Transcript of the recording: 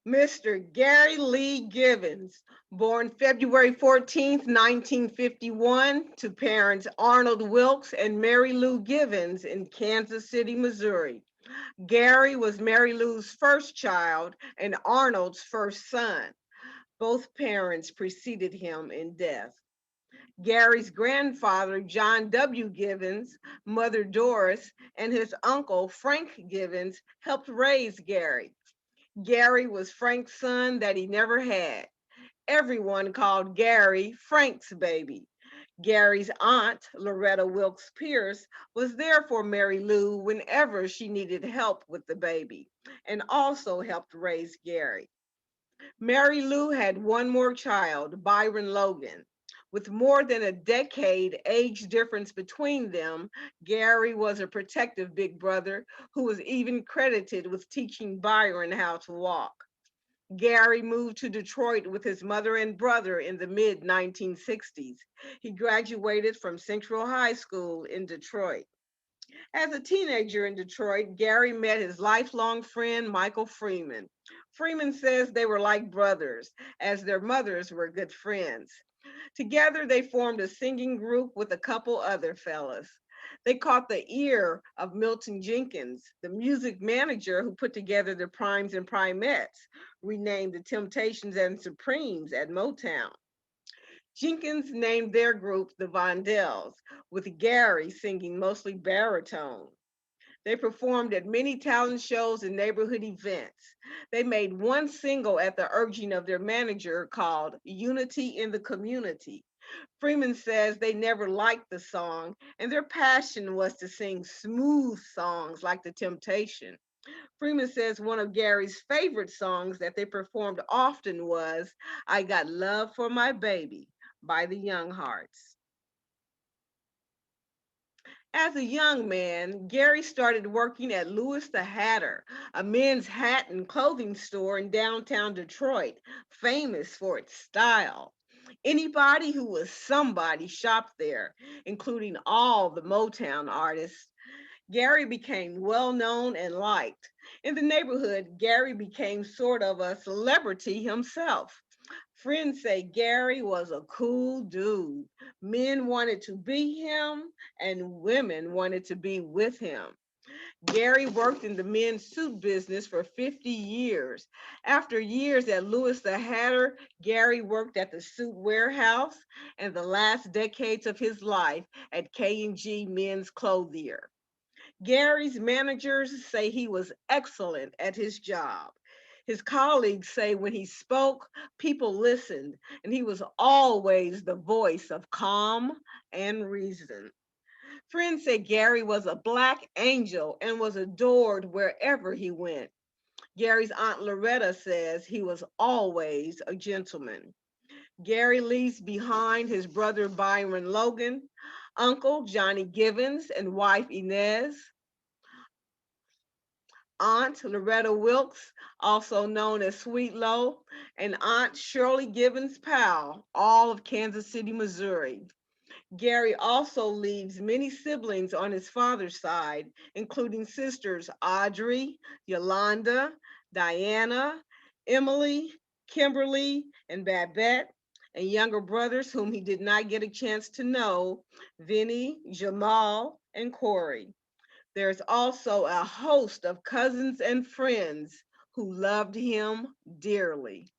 Mr. Gary Lee Givens, born February 14th, 1951, to parents Arnold Wilkes and Mary Lou Givens in Kansas City, Missouri. Gary was Mary Lou's first child and Arnold's first son. Both parents preceded him in death. Gary's grandfather, John W. Givens, mother Doris, and his uncle, Frank Givens, helped raise Gary. Gary was Frank's son that he never had. Everyone called Gary Frank's baby. Gary's aunt, Loretta Wilkes Pierce, was there for Mary Lou whenever she needed help with the baby and also helped raise Gary. Mary Lou had one more child, Byron Logan. With more than a decade age difference between them, Gary was a protective big brother who was even credited with teaching Byron how to walk. Gary moved to Detroit with his mother and brother in the mid 1960s. He graduated from Central High School in Detroit. As a teenager in Detroit, Gary met his lifelong friend, Michael Freeman. Freeman says they were like brothers, as their mothers were good friends. Together, they formed a singing group with a couple other fellas. They caught the ear of Milton Jenkins, the music manager who put together the Primes and Primettes, renamed the Temptations and Supremes at Motown. Jenkins named their group the Vondells, with Gary singing mostly baritone. They performed at many talent shows and neighborhood events. They made one single at the urging of their manager called Unity in the Community. Freeman says they never liked the song, and their passion was to sing smooth songs like The Temptation. Freeman says one of Gary's favorite songs that they performed often was I Got Love for My Baby by the Young Hearts. As a young man, Gary started working at Louis the Hatter, a men's hat and clothing store in downtown Detroit, famous for its style. Anybody who was somebody shopped there, including all the Motown artists. Gary became well known and liked. In the neighborhood, Gary became sort of a celebrity himself. Friends say Gary was a cool dude. Men wanted to be him, and women wanted to be with him. Gary worked in the men's suit business for 50 years. After years at Louis the Hatter, Gary worked at the suit warehouse and the last decades of his life at K&G Men's Clothier. Gary's managers say he was excellent at his job. His colleagues say when he spoke, people listened, and he was always the voice of calm and reason. Friends say Gary was a black angel and was adored wherever he went. Gary's aunt Loretta says he was always a gentleman. Gary leaves behind his brother Byron Logan, uncle Johnny Givens, and wife Inez, Aunt Loretta Wilkes, also known as Sweet Low, and Aunt Shirley Givens Powell, all of Kansas City, Missouri. Gary also leaves many siblings on his father's side, including sisters Audrey, Yolanda, Diana, Emily, Kimberly, and Babette, and younger brothers whom he did not get a chance to know, Vinny, Jamal, and Corey. There's also a host of cousins and friends who loved him dearly.